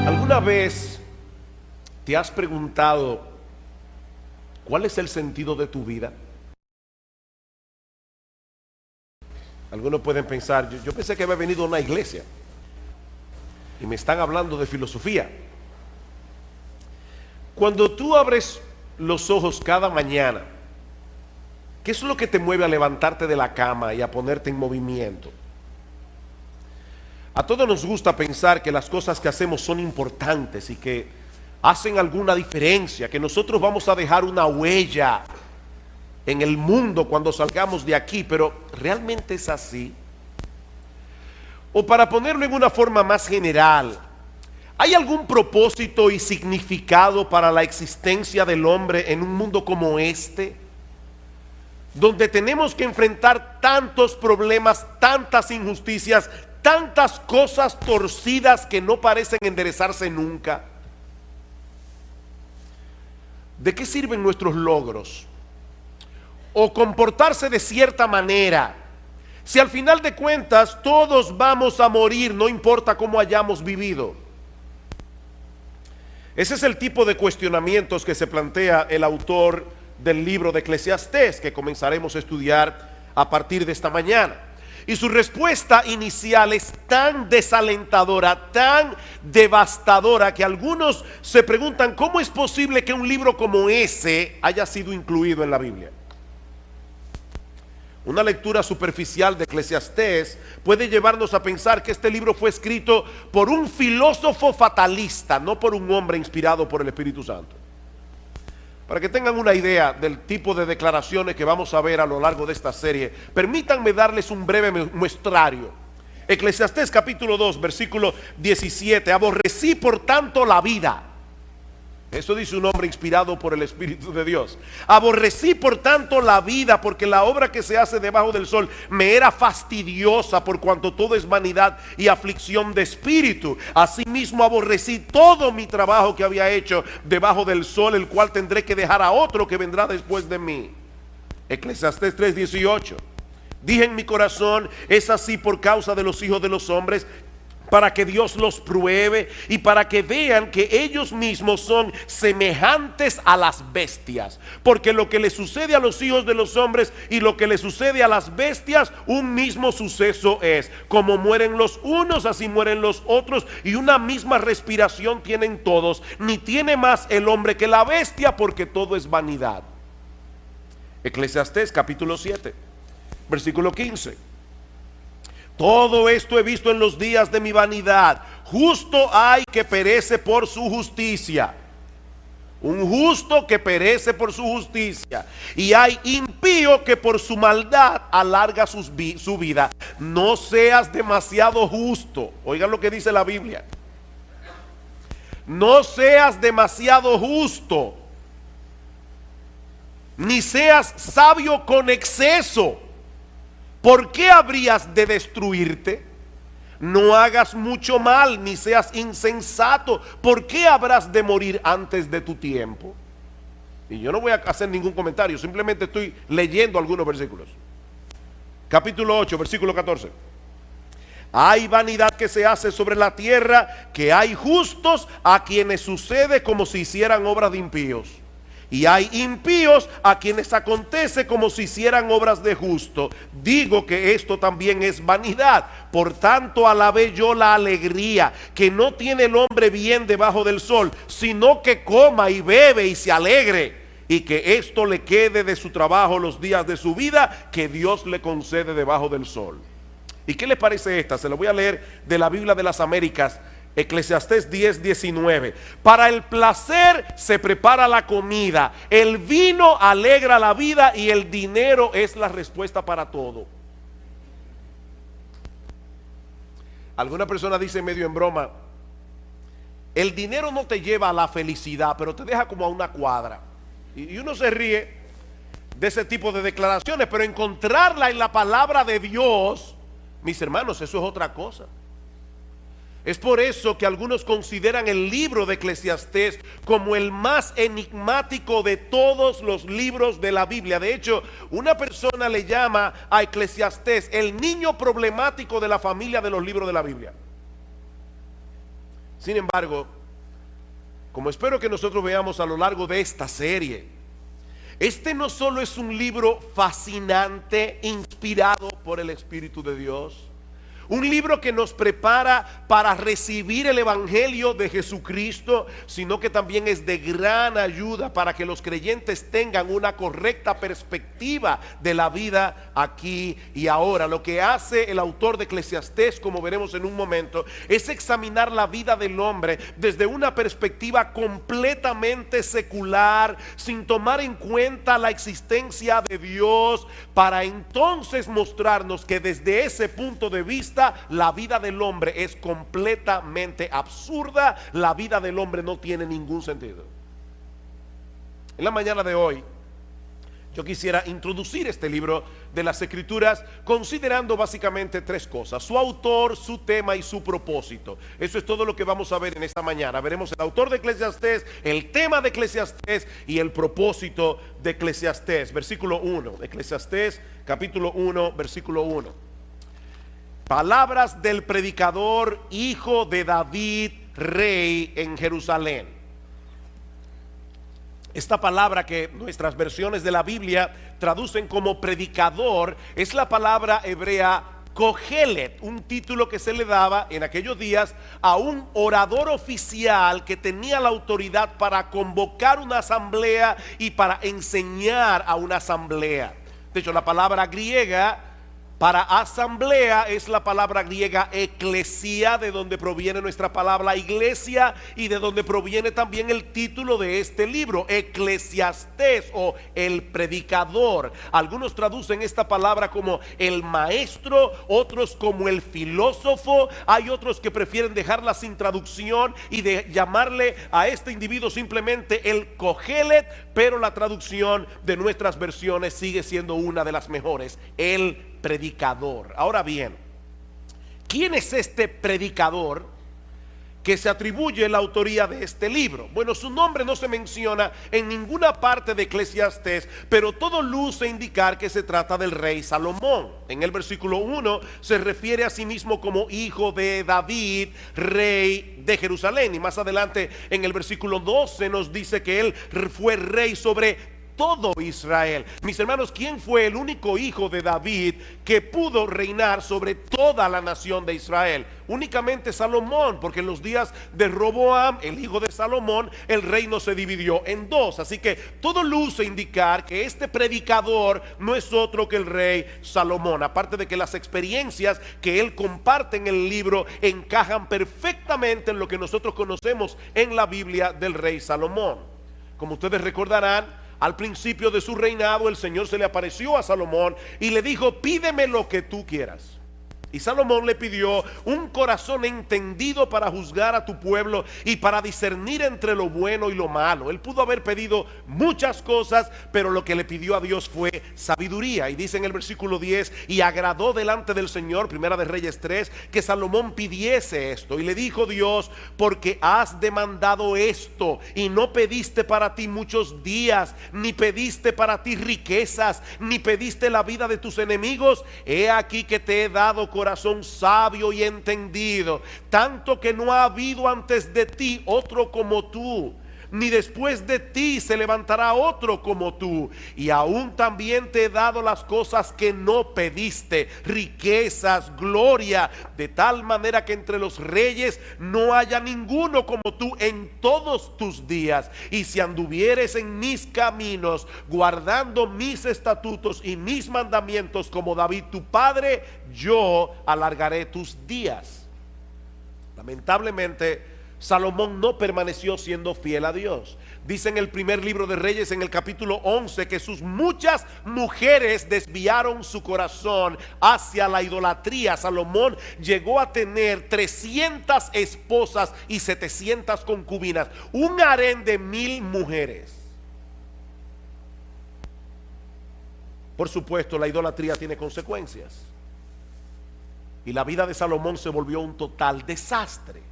¿Alguna vez te has preguntado cuál es el sentido de tu vida? Algunos pueden pensar, yo pensé que había venido a una iglesia y me están hablando de filosofía. Cuando tú abres los ojos cada mañana, ¿qué es lo que te mueve a levantarte de la cama y a ponerte en movimiento? A todos nos gusta pensar que las cosas que hacemos son importantes y que hacen alguna diferencia, que nosotros vamos a dejar una huella en el mundo cuando salgamos de aquí, pero ¿realmente es así? O para ponerlo en una forma más general, ¿hay algún propósito y significado para la existencia del hombre en un mundo como este? Donde tenemos que enfrentar tantos problemas, tantas injusticias, tantas cosas torcidas que no parecen enderezarse nunca. ¿De qué sirven nuestros logros? O comportarse de cierta manera, si al final de cuentas todos vamos a morir, no importa cómo hayamos vivido. Ese es el tipo de cuestionamientos que se plantea el autor del libro de Eclesiastés, que comenzaremos a estudiar a partir de esta mañana. Y su respuesta inicial es tan desalentadora, tan devastadora, que algunos se preguntan cómo es posible que un libro como ese haya sido incluido en la Biblia. Una lectura superficial de Eclesiastés puede llevarnos a pensar que este libro fue escrito por un filósofo fatalista, no por un hombre inspirado por el Espíritu Santo. Para que tengan una idea del tipo de declaraciones que vamos a ver a lo largo de esta serie, permítanme darles un breve muestrario. Eclesiastés capítulo 2, versículo 17. Aborrecí por tanto la vida. Eso dice un hombre inspirado por el Espíritu de Dios. Aborrecí por tanto la vida, porque la obra que se hace debajo del sol me era fastidiosa, por cuanto todo es vanidad y aflicción de espíritu. Asimismo aborrecí todo mi trabajo que había hecho debajo del sol, el cual tendré que dejar a otro que vendrá después de mí. Eclesiastés 3:18. Dije en mi corazón, es así por causa de los hijos de los hombres, para que Dios los pruebe y para que vean que ellos mismos son semejantes a las bestias. Porque lo que le sucede a los hijos de los hombres y lo que le sucede a las bestias, un mismo suceso es. Como mueren los unos, así mueren los otros, y una misma respiración tienen todos. Ni tiene más el hombre que la bestia, porque todo es vanidad. Eclesiastés capítulo 7, versículo 15. Todo esto he visto en los días de mi vanidad. Justo hay que perece por su justicia. Un justo que perece por su justicia. Y hay impío que por su maldad alarga su vida. No seas demasiado justo. Oigan lo que dice la Biblia. No seas demasiado justo, ni seas sabio con exceso. ¿Por qué habrías de destruirte? No hagas mucho mal, ni seas insensato. ¿Por qué habrás de morir antes de tu tiempo? Y yo no voy a hacer ningún comentario, simplemente estoy leyendo algunos versículos. Capítulo 8, versículo 14. Hay vanidad que se hace sobre la tierra, que hay justos a quienes sucede como si hicieran obras de impíos. Y hay impíos a quienes acontece como si hicieran obras de justo. Digo que esto también es vanidad. Por tanto alabé yo la alegría que no tiene el hombre bien debajo del sol, sino que coma y bebe y se alegre, y que esto le quede de su trabajo los días de su vida, que Dios le concede debajo del sol. ¿Y qué les parece esta? Se lo voy a leer de la Biblia de las Américas. Eclesiastés 10:19. Para el placer se prepara la comida, el vino alegra la vida y el dinero es la respuesta para todo. Alguna persona dice medio en broma, el dinero no te lleva a la felicidad, pero te deja como a una cuadra. Y uno se ríe de ese tipo de declaraciones, pero encontrarla en la palabra de Dios, mis hermanos, eso es otra cosa. Es por eso que algunos consideran el libro de Eclesiastés como el más enigmático de todos los libros de la Biblia. De hecho, una persona le llama a Eclesiastés el niño problemático de la familia de los libros de la Biblia. Sin embargo, como espero que nosotros veamos a lo largo de esta serie, este no solo es un libro fascinante, inspirado por el Espíritu de Dios, un libro que nos prepara para recibir el Evangelio de Jesucristo, sino que también es de gran ayuda para que los creyentes tengan una correcta perspectiva de la vida aquí y ahora. Lo que hace el autor de Eclesiastés, como veremos en un momento, es examinar la vida del hombre desde una perspectiva completamente secular, sin tomar en cuenta la existencia de Dios, para entonces mostrarnos que desde ese punto de vista la vida del hombre es completamente absurda. La vida del hombre no tiene ningún sentido. En la mañana de hoy yo quisiera introducir este libro de las Escrituras considerando básicamente tres cosas: su autor, su tema y su propósito. Eso es todo lo que vamos a ver en esta mañana. Veremos el autor de Eclesiastés, el tema de Eclesiastés y el propósito de Eclesiastés. Versículo 1, Eclesiastés capítulo 1, versículo 1. Palabras del predicador, hijo de David, rey en Jerusalén. Esta palabra que nuestras versiones de la Biblia traducen como predicador es la palabra hebrea Kohelet, un título que se le daba en aquellos días a un orador oficial que tenía la autoridad para convocar una asamblea y para enseñar a una asamblea. De hecho, la palabra griega para asamblea es la palabra griega eclesia, de donde proviene nuestra palabra iglesia y de donde proviene también el título de este libro, Eclesiastés, o el predicador. Algunos traducen esta palabra como el maestro, otros como el filósofo. Hay otros que prefieren dejarla sin traducción y de llamarle a este individuo simplemente el Kohelet, pero la traducción de nuestras versiones sigue siendo una de las mejores: el predicador. Ahora bien, ¿quién es este predicador que se atribuye la autoría de este libro? Bueno, su nombre no se menciona en ninguna parte de Eclesiastés, pero todo luce indicar que se trata del rey Salomón. En el versículo 1 se refiere a sí mismo como hijo de David, rey de Jerusalén, y más adelante en el versículo 12 nos dice que él fue rey sobre todo Israel. Mis hermanos, ¿quién fue el único hijo de David que pudo reinar sobre toda la nación de Israel? Únicamente Salomón, porque en los días de Roboam, el hijo de Salomón, el reino se dividió en dos. Así que todo luce indicar que este predicador no es otro que el rey Salomón, aparte de que las experiencias que él comparte en el libro encajan perfectamente en lo que nosotros conocemos en la Biblia del rey Salomón. Como ustedes recordarán, al principio de su reinado el Señor se le apareció a Salomón y le dijo: pídeme lo que tú quieras. Y Salomón le pidió un corazón entendido para juzgar a tu pueblo y para discernir entre lo bueno y lo malo. Él pudo haber pedido muchas cosas, pero lo que le pidió a Dios fue sabiduría. Y dice en el versículo 10: y agradó delante del Señor, Primera de Reyes 3, que Salomón pidiese esto. Y le dijo Dios: porque has demandado esto y no pediste para ti muchos días, ni pediste para ti riquezas, ni pediste la vida de tus enemigos, he aquí que te he dado corazón sabio y entendido, tanto que no ha habido antes de ti otro como tú, ni después de ti se levantará otro como tú. Y aún también te he dado las cosas que no pediste, riquezas, gloria, de tal manera que entre los reyes no haya ninguno como tú en todos tus días. Y si anduvieres en mis caminos, guardando mis estatutos y mis mandamientos como David tu padre, yo alargaré tus días. Lamentablemente, Salomón no permaneció siendo fiel a Dios. Dice en el primer libro de Reyes, en el capítulo 11, que sus muchas mujeres desviaron su corazón hacia la idolatría. Salomón llegó a tener 300 esposas y 700 concubinas, un harén de 1000 mujeres. Por supuesto, la idolatría tiene consecuencias, y la vida de Salomón se volvió un total desastre.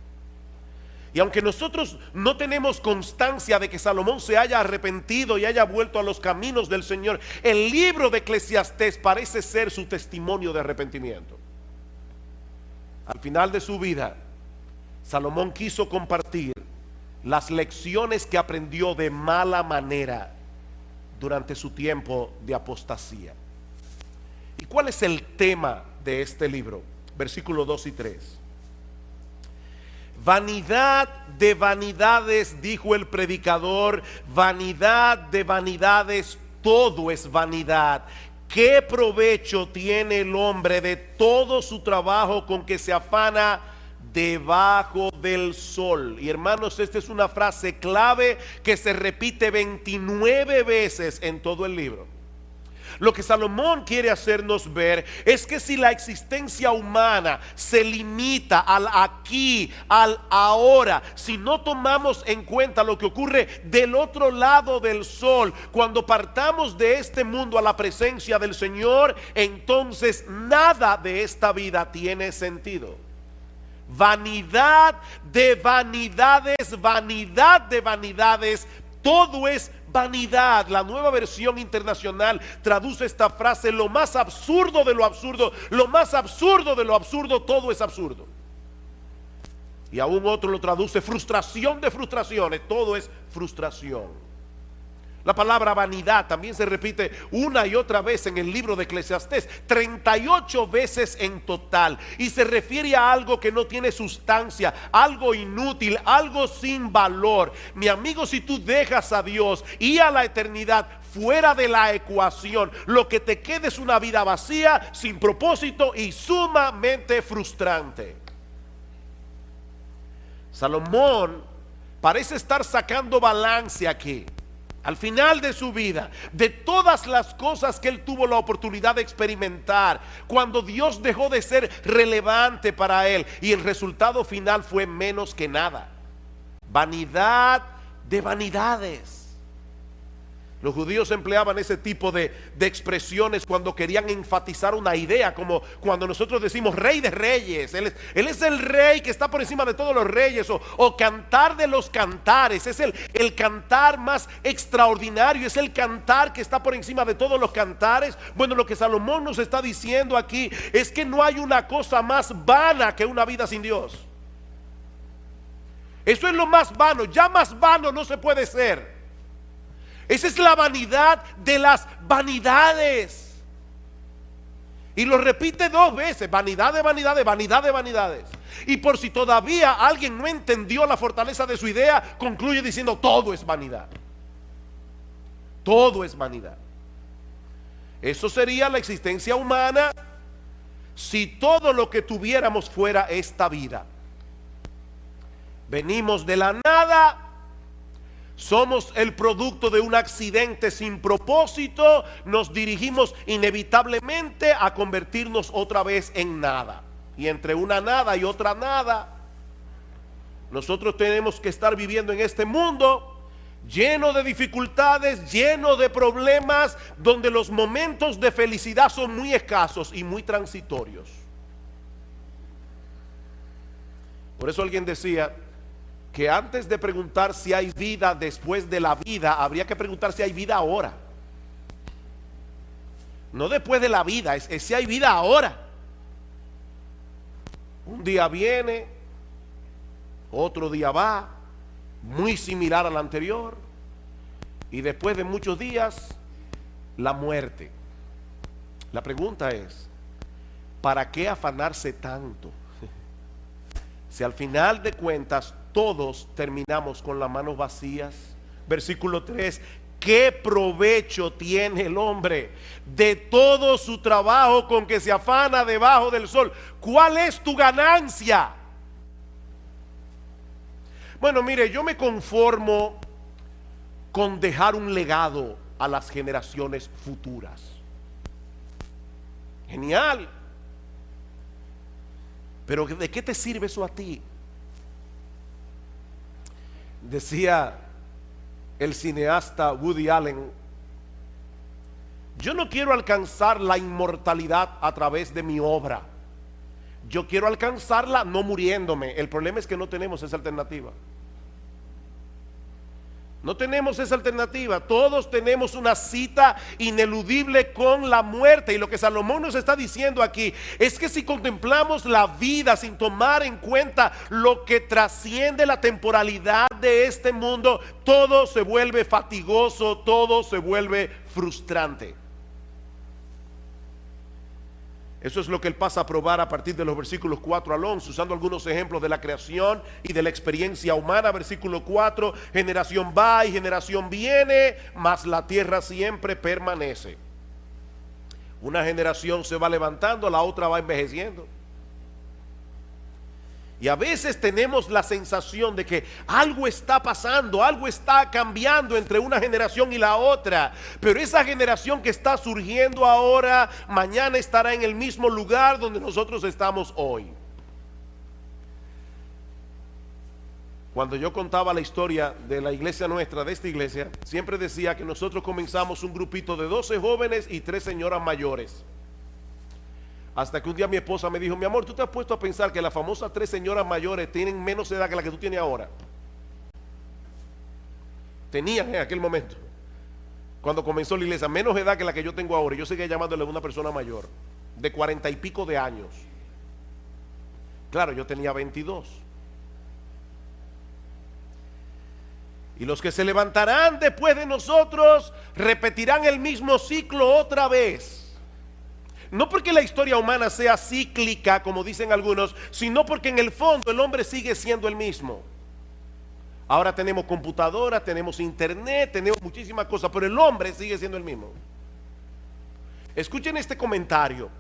Y aunque nosotros no tenemos constancia de que Salomón se haya arrepentido y haya vuelto a los caminos del Señor, el libro de Eclesiastés parece ser su testimonio de arrepentimiento. Al final de su vida, Salomón quiso compartir las lecciones que aprendió de mala manera durante su tiempo de apostasía. ¿Y cuál es el tema de este libro? Versículos 2 y 3. Vanidad de vanidades, dijo el predicador, vanidad de vanidades, todo es vanidad. ¿Qué provecho tiene el hombre de todo su trabajo con que se afana debajo del sol? Y hermanos, esta es una frase clave que se repite 29 veces en todo el libro. Lo que Salomón quiere hacernos ver es que si la existencia humana se limita al aquí, al ahora, si no tomamos en cuenta lo que ocurre del otro lado del sol, cuando partamos de este mundo a la presencia del Señor, entonces nada de esta vida tiene sentido. Vanidad de vanidades, vanidad de vanidades, todo es vanidad. La Nueva Versión Internacional traduce esta frase: lo más absurdo de lo absurdo, lo más absurdo de lo absurdo, todo es absurdo. Y aún otro lo traduce: frustración de frustraciones, todo es frustración. La palabra vanidad también se repite una y otra vez en el libro de Eclesiastés, 38 veces en total, y se refiere a algo que no tiene sustancia, algo inútil, algo sin valor. Mi amigo, si tú dejas a Dios y a la eternidad fuera de la ecuación, lo que te queda es una vida vacía, sin propósito y sumamente frustrante. Salomón parece estar sacando balance aquí, al final de su vida, de todas las cosas que él tuvo la oportunidad de experimentar, cuando Dios dejó de ser relevante para él, y el resultado final fue menos que nada. Vanidad de vanidades. Los judíos empleaban ese tipo de expresiones cuando querían enfatizar una idea, como cuando nosotros decimos rey de reyes. Él es el rey que está por encima de todos los reyes, o cantar de los cantares. Es el cantar más extraordinario, es el cantar que está por encima de todos los cantares. Bueno, lo que Salomón nos está diciendo aquí es que no hay una cosa más vana que una vida sin Dios. Eso es lo más vano, ya más vano no se puede ser. Esa es la vanidad de las vanidades. Y lo repite 2 veces: vanidad de vanidades, vanidad de vanidades. Y por si todavía alguien no entendió la fortaleza de su idea, concluye diciendo: todo es vanidad. Todo es vanidad. Eso sería la existencia humana si todo lo que tuviéramos fuera esta vida. Venimos de la nada. Somos el producto de un accidente sin propósito. Nos dirigimos inevitablemente a convertirnos otra vez en nada. Y entre una nada y otra nada, nosotros tenemos que estar viviendo en este mundo lleno de dificultades, lleno de problemas, donde los momentos de felicidad son muy escasos y muy transitorios. Por eso alguien decía que antes de preguntar si hay vida después de la vida, habría que preguntar si hay vida ahora. No después de la vida, es si hay vida ahora. Un día viene, otro día va, muy similar al anterior, y después de muchos días, la muerte. La pregunta es: ¿para qué afanarse tanto? Si al final de cuentas todos terminamos con las manos vacías. Versículo 3: ¿qué provecho tiene el hombre de todo su trabajo con que se afana debajo del sol? ¿Cuál es tu ganancia? Bueno, mire, yo me conformo con dejar un legado a las generaciones futuras. Genial. Pero ¿de qué te sirve eso a ti? Decía el cineasta Woody Allen: yo no quiero alcanzar la inmortalidad a través de mi obra, yo quiero alcanzarla no muriéndome. El problema es que no tenemos esa alternativa. No tenemos esa alternativa. Todos tenemos una cita ineludible con la muerte. Y lo que Salomón nos está diciendo aquí es que si contemplamos la vida sin tomar en cuenta lo que trasciende la temporalidad de este mundo, todo se vuelve fatigoso, todo se vuelve frustrante. Eso es lo que él pasa a probar a partir de los versículos 4 al 11, usando algunos ejemplos de la creación y de la experiencia humana. Versículo 4, generación va y generación viene, mas la tierra siempre permanece. Una generación se va levantando, la otra va envejeciendo. Y a veces tenemos la sensación de que algo está pasando, algo está cambiando entre una generación y la otra. Pero esa generación que está surgiendo ahora, mañana estará en el mismo lugar donde nosotros estamos hoy. Cuando yo contaba la historia de la iglesia nuestra, de esta iglesia, siempre decía que nosotros comenzamos un grupito de 12 jóvenes y 3 señoras mayores. Hasta que un día mi esposa me dijo: mi amor, ¿tú te has puesto a pensar que las famosas 3 señoras mayores tienen menos edad que la que tú tienes ahora? Tenían en aquel momento, cuando comenzó la iglesia, menos edad que la que yo tengo ahora. Yo seguía llamándole a una persona mayor, de 40 y pico de años. Claro, yo tenía 22. Y los que se levantarán después de nosotros repetirán el mismo ciclo otra vez. No porque la historia humana sea cíclica, como dicen algunos, sino porque en el fondo el hombre sigue siendo el mismo. Ahora tenemos computadoras, tenemos internet, tenemos muchísimas cosas, pero el hombre sigue siendo el mismo. Escuchen este comentario.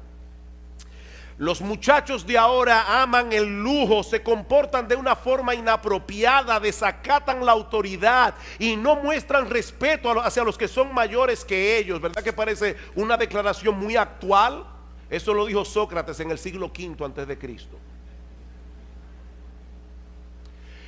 Los muchachos de ahora aman el lujo, se comportan de una forma inapropiada, desacatan la autoridad y no muestran respeto hacia los que son mayores que ellos. ¿Verdad que parece una declaración muy actual? Eso lo dijo Sócrates en el siglo V antes de Cristo.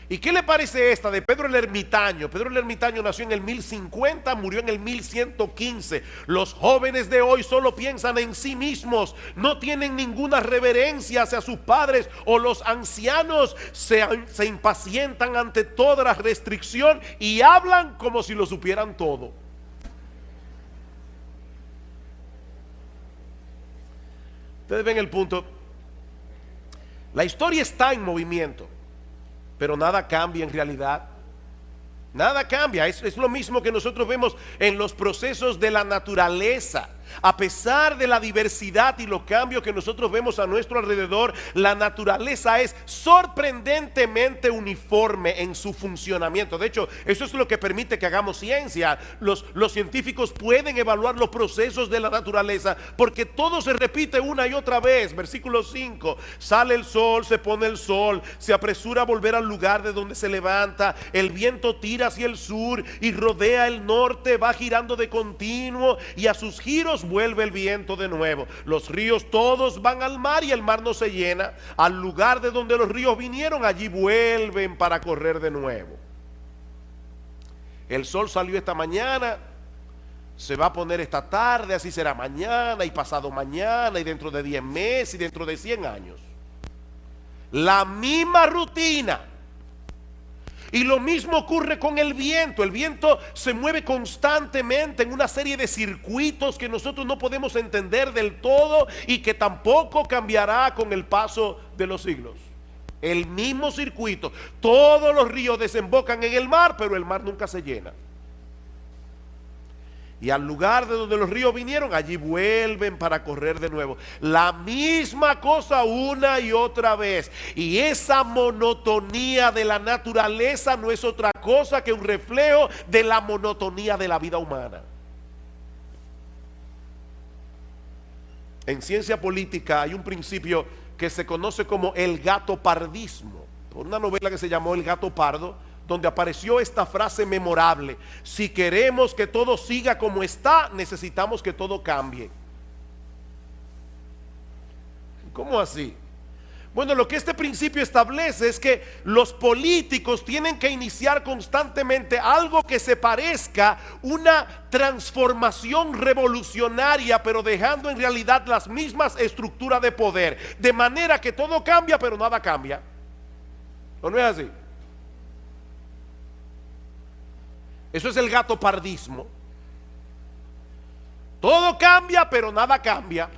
¿Y qué le parece esta de Pedro el Ermitaño? Pedro el Ermitaño nació en el 1050, murió en el 1115. Los jóvenes de hoy solo piensan en sí mismos, no tienen ninguna reverencia hacia sus padres, o los ancianos se impacientan ante toda la restricción y hablan como si lo supieran todo. Ustedes ven el punto. La historia está en movimiento, pero nada cambia en realidad. Nada cambia. Es lo mismo que nosotros vemos en los procesos de la naturaleza. A pesar de la diversidad y los cambios que nosotros vemos a nuestro alrededor, la naturaleza es sorprendentemente uniforme en su funcionamiento. De hecho, eso es lo que permite que hagamos ciencia. Los científicos pueden evaluar los procesos de la naturaleza porque todo se repite una y otra vez. Versículo 5: sale el sol, se pone el sol, se apresura a volver al lugar de donde se levanta, el viento tira hacia el sur y rodea el norte, va girando de continuo y a sus giros vuelve el viento de nuevo. Los ríos todos van al mar y el mar no se llena. Al lugar de donde los ríos vinieron, allí vuelven para correr de nuevo. El sol salió esta mañana, se va a poner esta tarde, así será mañana y pasado mañana y dentro de 10 meses y dentro de 100 años. La misma rutina. Y lo mismo ocurre con el viento. El viento se mueve constantemente en una serie de circuitos que nosotros no podemos entender del todo y que tampoco cambiará con el paso de los siglos. El mismo circuito. Todos los ríos desembocan en el mar, pero el mar nunca se llena. Y al lugar de donde los ríos vinieron, allí vuelven para correr de nuevo. La misma cosa una y otra vez. Y esa monotonía de la naturaleza no es otra cosa que un reflejo de la monotonía de la vida humana. En ciencia política hay un principio que se conoce como el gatopardismo, por una novela que se llamó El gato pardo, donde apareció esta frase memorable: si queremos que todo siga como está, necesitamos que todo cambie. ¿Cómo así? Bueno, lo que este principio establece es que los políticos tienen que iniciar constantemente algo que se parezca una transformación revolucionaria, pero dejando en realidad las mismas estructuras de poder, de manera que todo cambia, pero nada cambia. ¿O no es así? Eso es el gatopardismo. Todo cambia, pero nada cambia.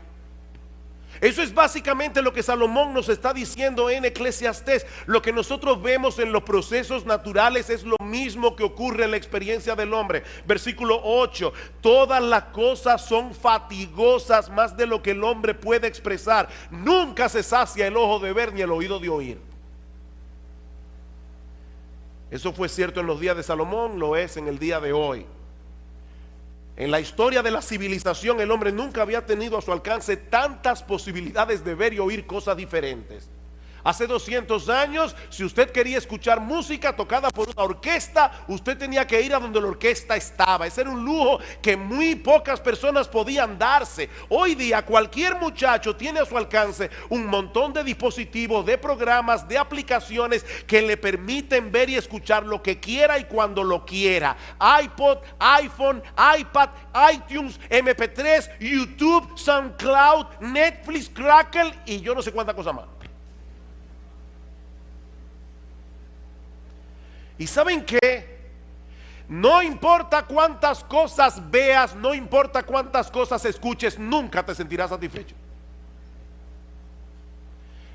Eso es básicamente lo que Salomón nos está diciendo en Eclesiastés. Lo que nosotros vemos en los procesos naturales es lo mismo que ocurre en la experiencia del hombre. Versículo 8: todas las cosas son fatigosas más de lo que el hombre puede expresar. Nunca se sacia el ojo de ver ni el oído de oír. Eso fue cierto en los días de Salomón, lo es en el día de hoy. En la historia de la civilización, el hombre nunca había tenido a su alcance tantas posibilidades de ver y oír cosas diferentes. Hace 200 años, si usted quería escuchar música tocada por una orquesta, usted tenía que ir a donde la orquesta estaba. Ese era un lujo que muy pocas personas podían darse. Hoy día cualquier muchacho tiene a su alcance un montón de dispositivos, de programas, de aplicaciones que le permiten ver y escuchar lo que quiera y cuando lo quiera. iPod, iPhone, iPad, iTunes, MP3, YouTube, SoundCloud, Netflix, Crackle y yo no sé cuánta cosa más. ¿Y saben qué? No importa cuántas cosas veas, no importa cuántas cosas escuches, nunca te sentirás satisfecho.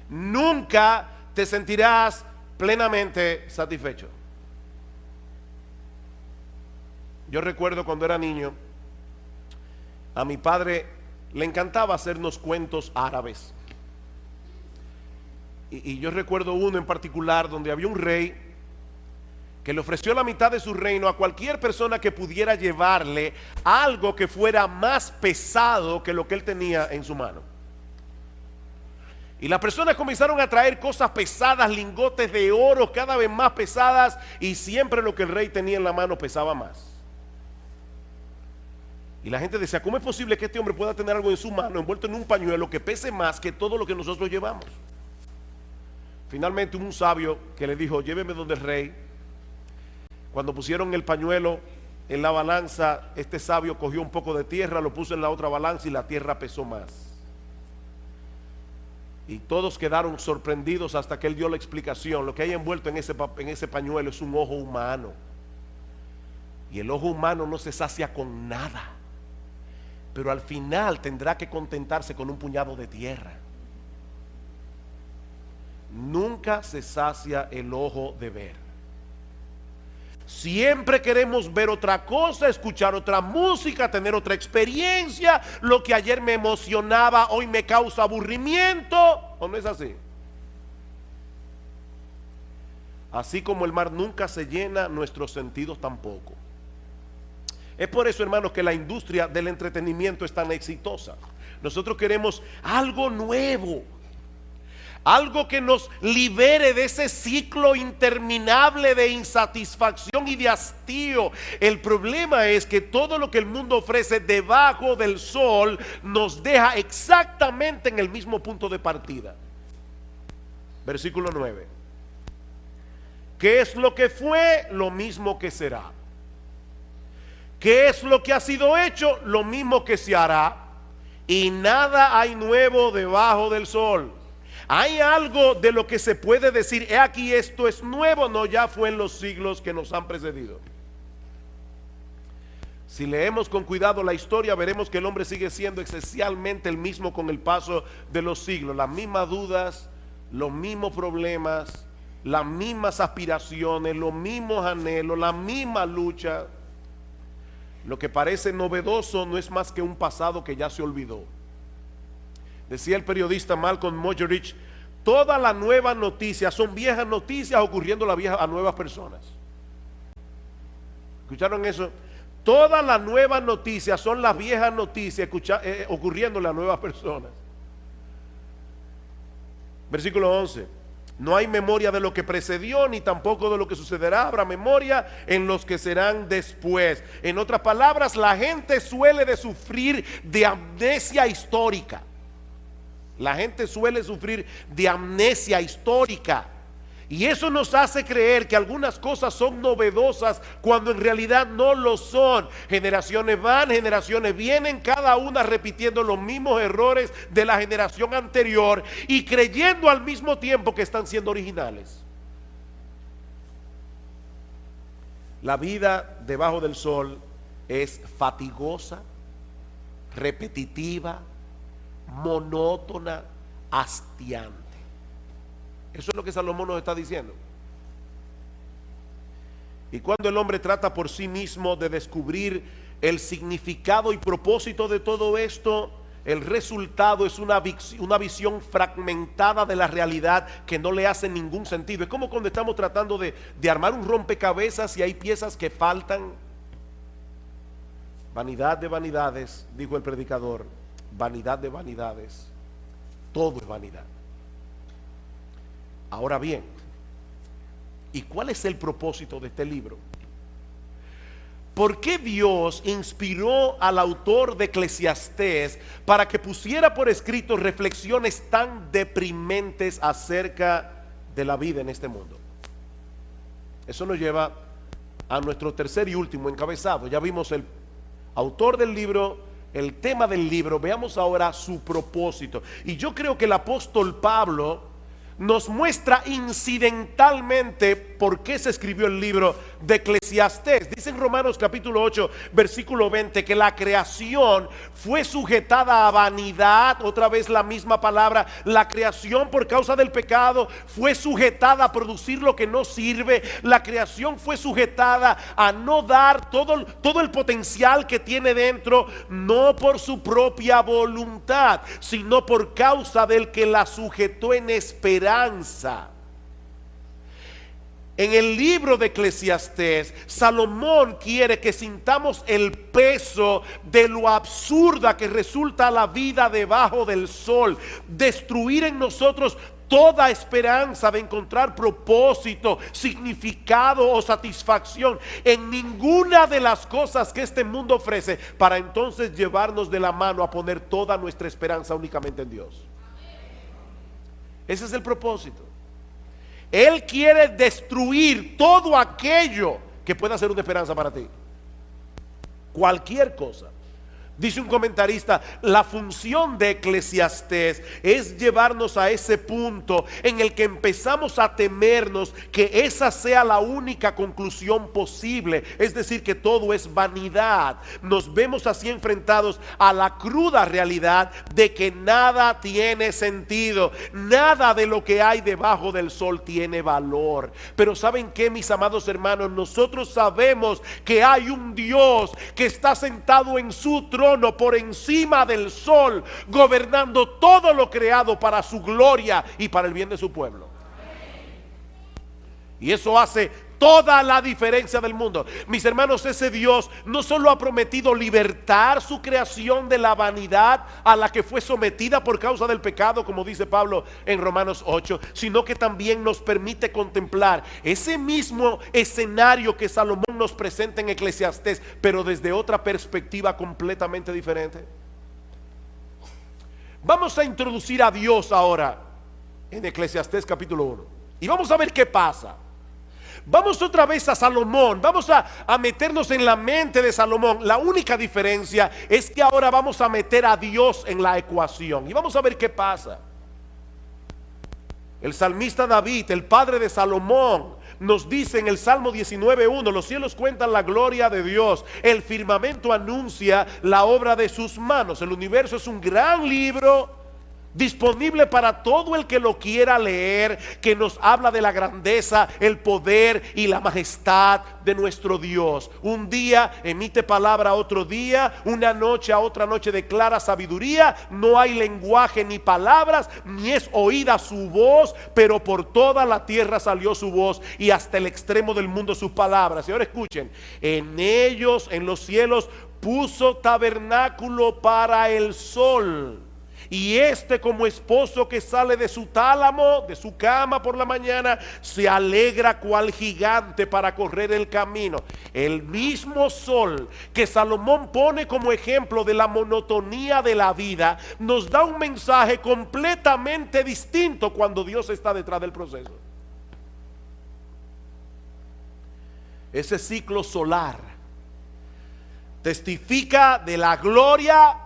Nunca te sentirás plenamente satisfecho. Yo recuerdo cuando era niño, a mi padre le encantaba hacernos cuentos árabes. Y yo recuerdo uno en particular donde había un rey que le ofreció la mitad de su reino a cualquier persona que pudiera llevarle algo que fuera más pesado que lo que él tenía en su mano. Y las personas comenzaron a traer cosas pesadas, lingotes de oro cada vez más pesadas, y siempre lo que el rey tenía en la mano pesaba más. Y la gente decía, ¿cómo es posible que este hombre pueda tener algo en su mano envuelto en un pañuelo que pese más que todo lo que nosotros llevamos? Finalmente un sabio que le dijo, lléveme donde el rey. Cuando pusieron el pañuelo en la balanza, este sabio cogió un poco de tierra, lo puso en la otra balanza y la tierra pesó más. Y todos quedaron sorprendidos hasta que él dio la explicación. Lo que hay envuelto en ese pañuelo es un ojo humano. Y el ojo humano no se sacia con nada, pero al final tendrá que contentarse con un puñado de tierra. Nunca se sacia el ojo de ver. Siempre queremos ver otra cosa, escuchar otra música, tener otra experiencia. Lo que ayer me emocionaba, hoy me causa aburrimiento. ¿O no es así? Así como el mar nunca se llena, nuestros sentidos tampoco. Es por eso, hermanos, que la industria del entretenimiento es tan exitosa. Nosotros queremos algo nuevo, algo que nos libere de ese ciclo interminable de insatisfacción y de hastío. El problema es que todo lo que el mundo ofrece debajo del sol nos deja exactamente en el mismo punto de partida. Versículo 9. ¿Qué es lo que fue? Lo mismo que será. ¿Qué es lo que ha sido hecho? Lo mismo que se hará. Y nada hay nuevo debajo del sol. ¿Hay algo de lo que se puede decir, he aquí esto es nuevo? No, ya fue en los siglos que nos han precedido. Si leemos con cuidado la historia, veremos que el hombre sigue siendo esencialmente el mismo con el paso de los siglos. Las mismas dudas, los mismos problemas, las mismas aspiraciones, los mismos anhelos, la misma lucha. Lo que parece novedoso no es más que un pasado que ya se olvidó. Decía el periodista Malcolm Muggeridge, todas las nuevas noticias son viejas noticias ocurriendo a nuevas personas. ¿Escucharon eso? Todas las nuevas noticias son las viejas noticias ocurriéndole a nuevas personas. Versículo 11. No hay memoria de lo que precedió, ni tampoco de lo que sucederá. Habrá memoria en los que serán después. En otras palabras, la gente suele de sufrir de amnesia histórica. La gente suele sufrir de amnesia histórica. Y eso nos hace creer que algunas cosas son novedosas cuando en realidad no lo son. Generaciones van, generaciones vienen, cada una repitiendo los mismos errores de la generación anterior y creyendo al mismo tiempo que están siendo originales. La vida debajo del sol es fatigosa, repetitiva, monótona, hastiante. Eso es lo que Salomón nos está diciendo. Y cuando el hombre trata por sí mismo de descubrir el significado y propósito de todo esto, el resultado es una visión fragmentada de la realidad que no le hace ningún sentido. Es como cuando estamos tratando de armar un rompecabezas y hay piezas que faltan. Vanidad de vanidades, dijo el predicador, vanidad de vanidades, todo es vanidad. Ahora bien, ¿y cuál es el propósito de este libro? ¿Por qué Dios inspiró al autor de Eclesiastés para que pusiera por escrito reflexiones tan deprimentes acerca de la vida en este mundo? Eso nos lleva a nuestro tercer y último encabezado. Ya vimos el autor del libro, el tema del libro. Veamos ahora su propósito. Y yo creo que el apóstol Pablo nos muestra incidentalmente por qué se escribió el libro de Eclesiastés. Dice en Romanos capítulo 8 versículo 20 que la creación fue sujetada a vanidad. Otra vez la misma palabra. La creación por causa del pecado fue sujetada a producir lo que no sirve. La creación fue sujetada a no dar todo el potencial que tiene dentro, no por su propia voluntad, sino por causa del que la sujetó en esperanza. En el libro de Eclesiastés, Salomón quiere que sintamos el peso de lo absurda que resulta la vida debajo del sol, destruir en nosotros toda esperanza de encontrar propósito, significado o satisfacción en ninguna de las cosas que este mundo ofrece, para entonces llevarnos de la mano a poner toda nuestra esperanza únicamente en Dios. Ese es el propósito. Él quiere destruir todo aquello que pueda ser una esperanza para ti. Cualquier cosa. Dice un comentarista, la función de Eclesiastés es llevarnos a ese punto en el que empezamos a temernos que esa sea la única conclusión posible, es decir, que todo es vanidad. Nos vemos así enfrentados a la cruda realidad de que nada tiene sentido, nada de lo que hay debajo del sol tiene valor. Pero ¿saben qué, mis amados hermanos? Nosotros sabemos que hay un Dios que está sentado en su trono por encima del sol, gobernando todo lo creado para su gloria y para el bien de su pueblo. Y eso hace toda la diferencia del mundo. Mis hermanos, ese Dios no solo ha prometido libertar su creación de la vanidad a la que fue sometida por causa del pecado, como dice Pablo en Romanos 8, sino que también nos permite contemplar ese mismo escenario que Salomón nos presenta en Eclesiastés, pero desde otra perspectiva completamente diferente. Vamos a introducir a Dios ahora en Eclesiastés capítulo 1 y vamos a ver qué pasa. Vamos otra vez a Salomón, vamos a meternos en la mente de Salomón. La única diferencia es que ahora vamos a meter a Dios en la ecuación y vamos a ver qué pasa. El salmista David, el padre de Salomón, nos dice en el Salmo 19:1: los cielos cuentan la gloria de Dios, el firmamento anuncia la obra de sus manos. El universo es un gran libro disponible para todo el que lo quiera leer, que nos habla de la grandeza, el poder y la majestad de nuestro Dios. Un día emite palabra a otro día, una noche a otra noche declara sabiduría. No hay lenguaje ni palabras, ni es oída su voz, pero por toda la tierra salió su voz y hasta el extremo del mundo sus palabras. Y ahora escuchen: en ellos, en los cielos, puso tabernáculo para el sol. Y este, como esposo que sale de su tálamo, de su cama por la mañana, se alegra cual gigante para correr el camino. El mismo sol que Salomón pone como ejemplo de la monotonía de la vida, nos da un mensaje completamente distinto cuando Dios está detrás del proceso. Ese ciclo solar testifica de la gloria,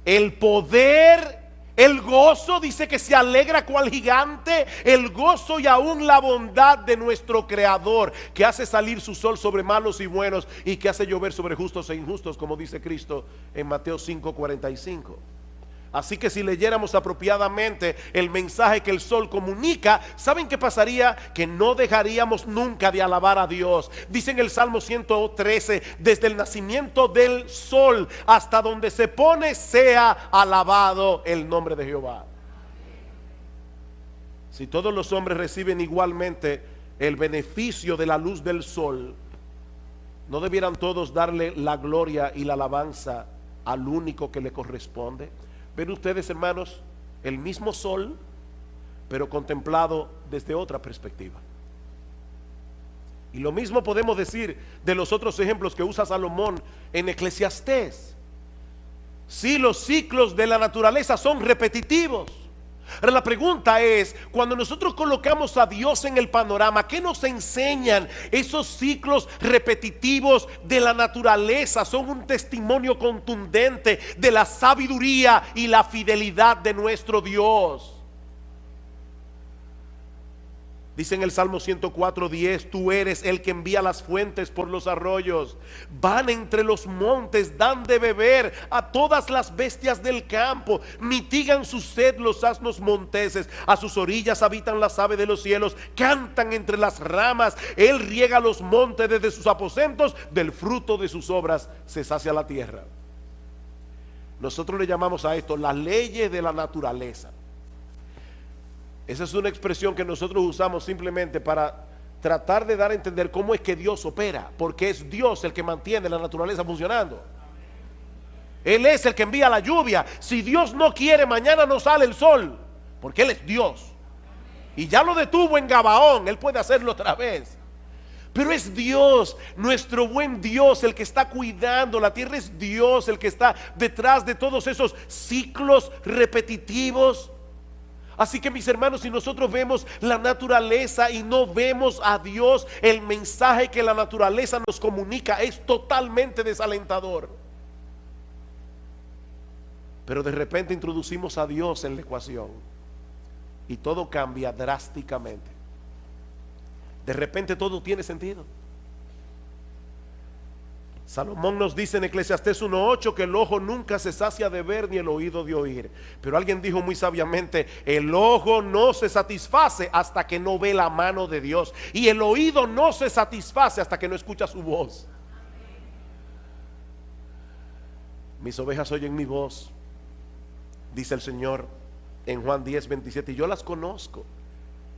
el poder El gozo dice que se alegra cual gigante, el gozo y aún la bondad de nuestro Creador, que hace salir su sol sobre malos y buenos y que hace llover sobre justos e injustos, como dice Cristo en Mateo 5:45. Así que si leyéramos apropiadamente el mensaje que el sol comunica, ¿saben qué pasaría? Que no dejaríamos nunca de alabar a Dios. Dice en el Salmo 113, desde el nacimiento del sol hasta donde se pone, sea alabado el nombre de Jehová. Si todos los hombres reciben igualmente el beneficio de la luz del sol, ¿no debieran todos darle la gloria y la alabanza al único que le corresponde? Ven ustedes, hermanos, el mismo sol, pero contemplado desde otra perspectiva. Y lo mismo podemos decir de los otros ejemplos que usa Salomón en Eclesiastés. Sí, los ciclos de la naturaleza son repetitivos. Ahora la pregunta es, cuando nosotros colocamos a Dios en el panorama, ¿qué nos enseñan esos ciclos repetitivos de la naturaleza? Son un testimonio contundente de la sabiduría y la fidelidad de nuestro Dios. Dice en el Salmo 104:10, tú eres el que envía las fuentes por los arroyos, van entre los montes, dan de beber a todas las bestias del campo, mitigan su sed los asnos monteses, a sus orillas habitan las aves de los cielos, cantan entre las ramas, él riega los montes desde sus aposentos, del fruto de sus obras se sacia la tierra. Nosotros le llamamos a esto las leyes de la naturaleza. Esa es una expresión que nosotros usamos simplemente para tratar de dar a entender cómo es que Dios opera, porque es Dios el que mantiene la naturaleza funcionando. Él es el que envía la lluvia. Si Dios no quiere, mañana no sale el sol, porque Él es Dios. Y ya lo detuvo en Gabaón, Él puede hacerlo otra vez. Pero es Dios, nuestro buen Dios, el que está cuidando la tierra. Es Dios el que está detrás de todos esos ciclos repetitivos. Así que, mis hermanos, si nosotros vemos la naturaleza y no vemos a Dios, el mensaje que la naturaleza nos comunica es totalmente desalentador. Pero de repente introducimos a Dios en la ecuación y todo cambia drásticamente. De repente todo tiene sentido. Salomón nos dice en Eclesiastés 1:8 que el ojo nunca se sacia de ver ni el oído de oír. Pero alguien dijo muy sabiamente, el ojo no se satisface hasta que no ve la mano de Dios, y el oído no se satisface hasta que no escucha su voz. Mis ovejas oyen mi voz, dice el Señor en Juan 10:27, y yo las conozco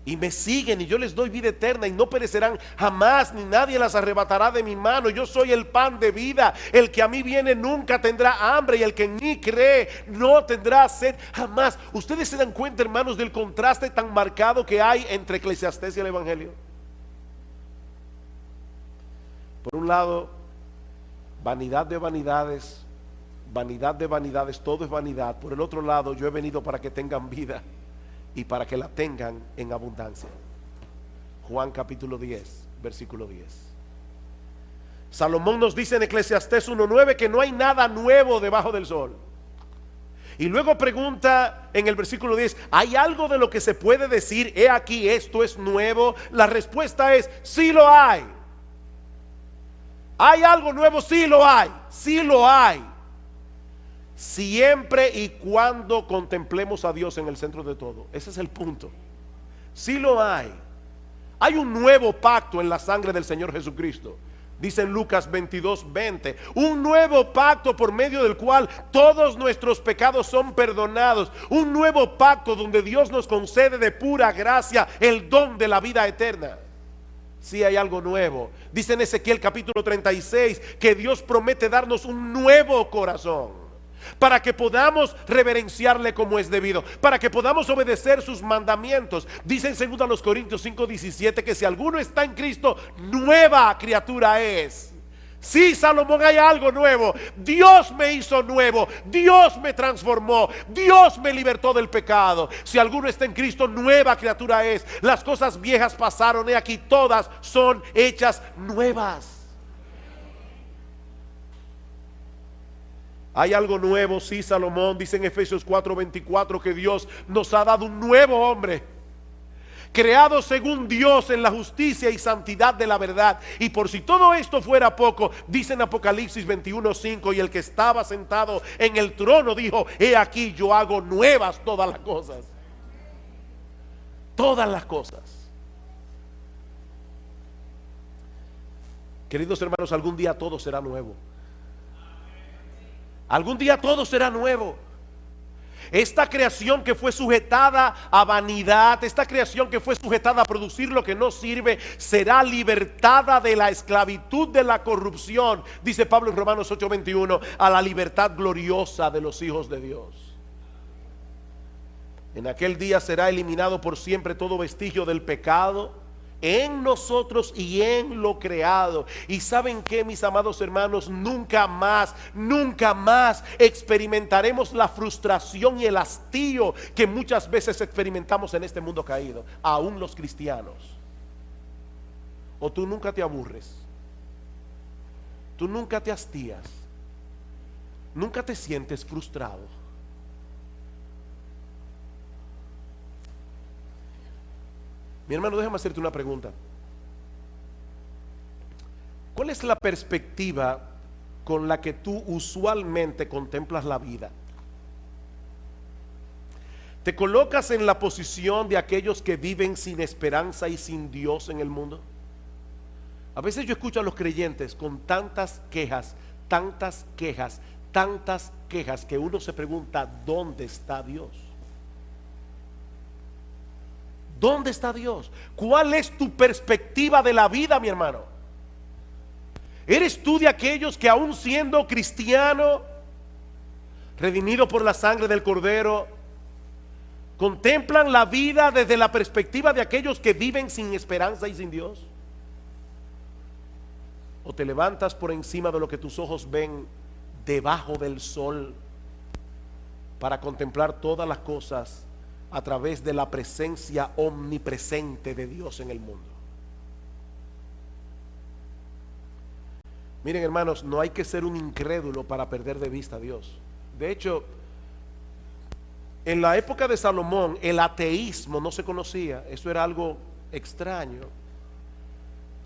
y me siguen, y yo les doy vida eterna, y no perecerán jamás, ni nadie las arrebatará de mi mano. Yo soy el pan de vida. El que a mí viene nunca tendrá hambre, y el que en mí cree no tendrá sed jamás. Ustedes se dan cuenta, hermanos, del contraste tan marcado que hay entre Eclesiastés y el Evangelio. Por un lado, vanidad de vanidades, todo es vanidad. Por el otro lado, yo he venido para que tengan vida y para que la tengan en abundancia. Juan capítulo 10, versículo 10. Salomón nos dice en Eclesiastés 1:9 que no hay nada nuevo debajo del sol. Y luego pregunta en el versículo 10, ¿hay algo de lo que se puede decir, he aquí esto es nuevo? La respuesta es, sí lo hay. ¿Hay algo nuevo? Sí lo hay, sí lo hay. Siempre y cuando contemplemos a Dios en el centro de todo. Ese es el punto. Sí lo hay. Hay un nuevo pacto en la sangre del Señor Jesucristo. Dice en Lucas 22:20, un nuevo pacto por medio del cual todos nuestros pecados son perdonados. Un nuevo pacto donde Dios nos concede de pura gracia el don de la vida eterna. Sí hay algo nuevo. Dice en Ezequiel capítulo 36 que Dios promete darnos un nuevo corazón, para que podamos reverenciarle como es debido, para que podamos obedecer sus mandamientos. Dice en 2 Corintios 5:17 que si alguno está en Cristo, nueva criatura es. Sí, Salomón, hay algo nuevo. Dios me hizo nuevo, Dios me transformó, Dios me libertó del pecado. Si alguno está en Cristo, nueva criatura es. Las cosas viejas pasaron, y aquí todas son hechas nuevas. Hay algo nuevo, sí, Salomón dice en Efesios 4:24 que Dios nos ha dado un nuevo hombre, creado según Dios en la justicia y santidad de la verdad. Y por si todo esto fuera poco, dice en Apocalipsis 21:5, y el que estaba sentado en el trono dijo: he aquí, yo hago nuevas todas las cosas. Todas las cosas. Queridos hermanos, algún día todo será nuevo. Algún día todo será nuevo. Esta creación que fue sujetada a vanidad, esta creación que fue sujetada a producir lo que no sirve, será libertada de la esclavitud de la corrupción, dice Pablo en Romanos 8:21, a la libertad gloriosa de los hijos de Dios. En aquel día será eliminado por siempre todo vestigio del pecado en nosotros y en lo creado. Y ¿saben qué, mis amados hermanos? Nunca más experimentaremos la frustración y el hastío que muchas veces experimentamos en este mundo caído, aún los cristianos. O tú nunca te aburres, tú nunca te hastías, nunca te sientes frustrado. Mi hermano, déjame hacerte una pregunta. ¿Cuál es la perspectiva con la que tú usualmente contemplas la vida? ¿Te colocas en la posición de aquellos que viven sin esperanza y sin Dios en el mundo? A veces yo escucho a los creyentes con tantas quejas, que uno se pregunta: ¿dónde está Dios? ¿Dónde está Dios? ¿Cuál es tu perspectiva de la vida, mi hermano? ¿Eres tú de aquellos que, aún siendo cristiano, redimido por la sangre del Cordero, contemplan la vida desde la perspectiva de aquellos que viven sin esperanza y sin Dios? ¿O te levantas por encima de lo que tus ojos ven debajo del sol para contemplar todas las cosas a través de la presencia omnipresente de Dios en el mundo? Miren, hermanos, no hay que ser un incrédulo para perder de vista a Dios. De hecho, en la época de Salomón el ateísmo no se conocía. Eso era algo extraño.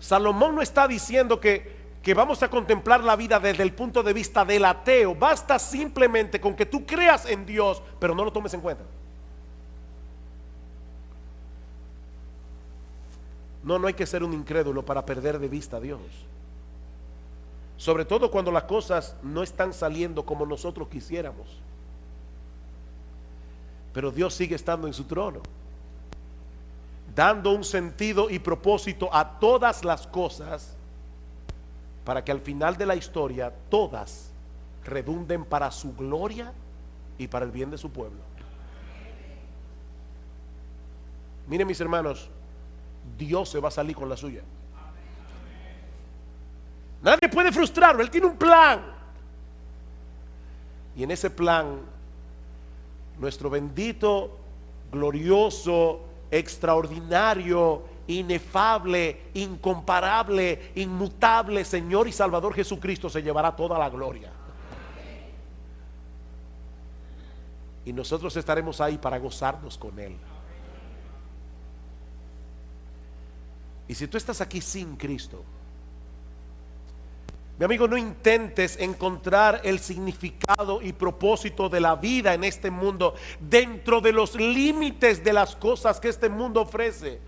Salomón no está diciendo que vamos a contemplar la vida desde el punto de vista del ateo. Basta simplemente con que tú creas en Dios, pero no lo tomes en cuenta. No hay que ser un incrédulo para perder de vista a Dios. Sobre todo cuando las cosas no están saliendo como nosotros quisiéramos. Pero Dios sigue estando en su trono, dando un sentido y propósito a todas las cosas, para que al final de la historia todas redunden para su gloria y para el bien de su pueblo. Miren, mis hermanos, Dios se va a salir con la suya. Nadie puede frustrarlo. Él tiene un plan, y en ese plan nuestro bendito, glorioso, extraordinario, inefable, incomparable, inmutable Señor y Salvador Jesucristo se llevará toda la gloria. Y nosotros estaremos ahí para gozarnos con Él. Y si tú estás aquí sin Cristo, mi amigo, no intentes encontrar el significado y propósito de la vida en este mundo dentro de los límites de las cosas que este mundo ofrece.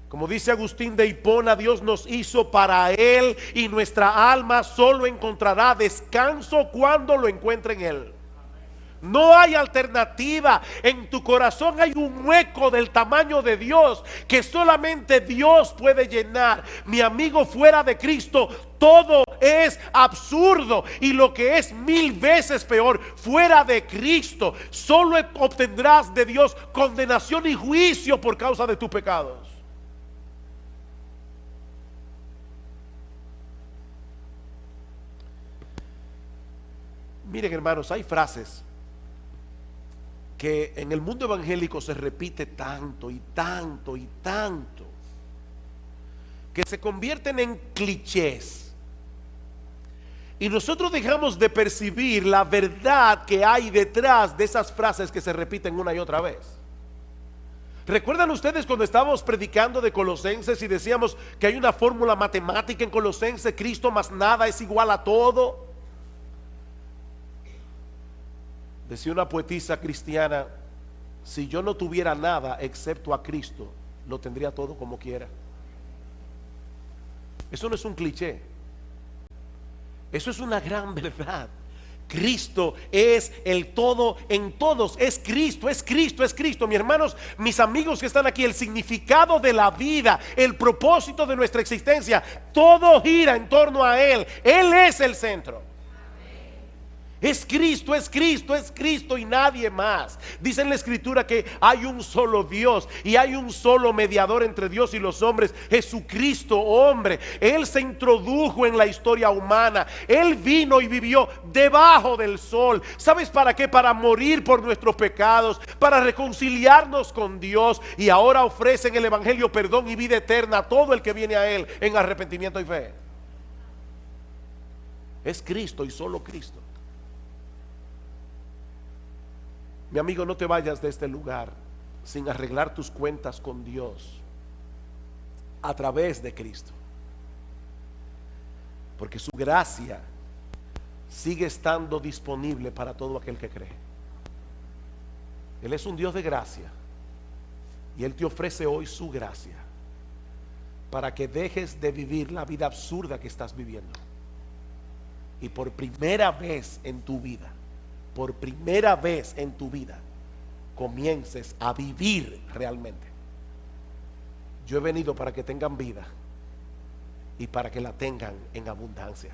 Como dice Agustín de Hipona, Dios nos hizo para Él, y nuestra alma solo encontrará descanso cuando lo encuentre en Él. No hay alternativa. En tu corazón hay un hueco del tamaño de Dios que solamente Dios puede llenar. Mi amigo, fuera de Cristo todo es absurdo, y lo que es 1000 veces peor, fuera de Cristo solo obtendrás de Dios condenación y juicio por causa de tus pecados. Miren, hermanos, hay frases que en el mundo evangélico se repite tanto y tanto y tanto, que se convierten en clichés, Y nosotros dejamos de percibir la verdad que hay detrás de esas frases que se repiten una y otra vez. ¿Recuerdan ustedes cuando estábamos predicando de Colosenses y decíamos que hay una fórmula matemática en Colosenses? Cristo más nada es igual a todo. Decía una poetisa cristiana: si yo no tuviera nada excepto a Cristo, lo tendría todo como quiera. Eso no es un cliché. Eso es una gran verdad. Cristo es el todo en todos. Es Cristo, es Cristo, es Cristo. Mis hermanos, mis amigos que están aquí, el significado de la vida, el propósito de nuestra existencia, todo gira en torno a Él. Él es el centro. Es Cristo, es Cristo, es Cristo y nadie más. Dice en la Escritura que hay un solo Dios y hay un solo mediador entre Dios y los hombres, Jesucristo hombre. Él se introdujo en la historia humana. Él vino y vivió debajo del sol. ¿Sabes para qué? Para morir por nuestros pecados, para reconciliarnos con Dios, y ahora ofrece en el Evangelio perdón y vida eterna a todo el que viene a Él en arrepentimiento y fe. Es Cristo y solo Cristo. Mi amigo, no te vayas de este lugar sin arreglar tus cuentas con Dios a través de Cristo, porque su gracia sigue estando disponible para todo aquel que cree. Él es un Dios de gracia y Él te ofrece hoy su gracia para que dejes de vivir la vida absurda que estás viviendo y por primera vez en tu vida, por primera vez en tu vida, comiences a vivir realmente. Yo he venido para que tengan vida y para que la tengan en abundancia.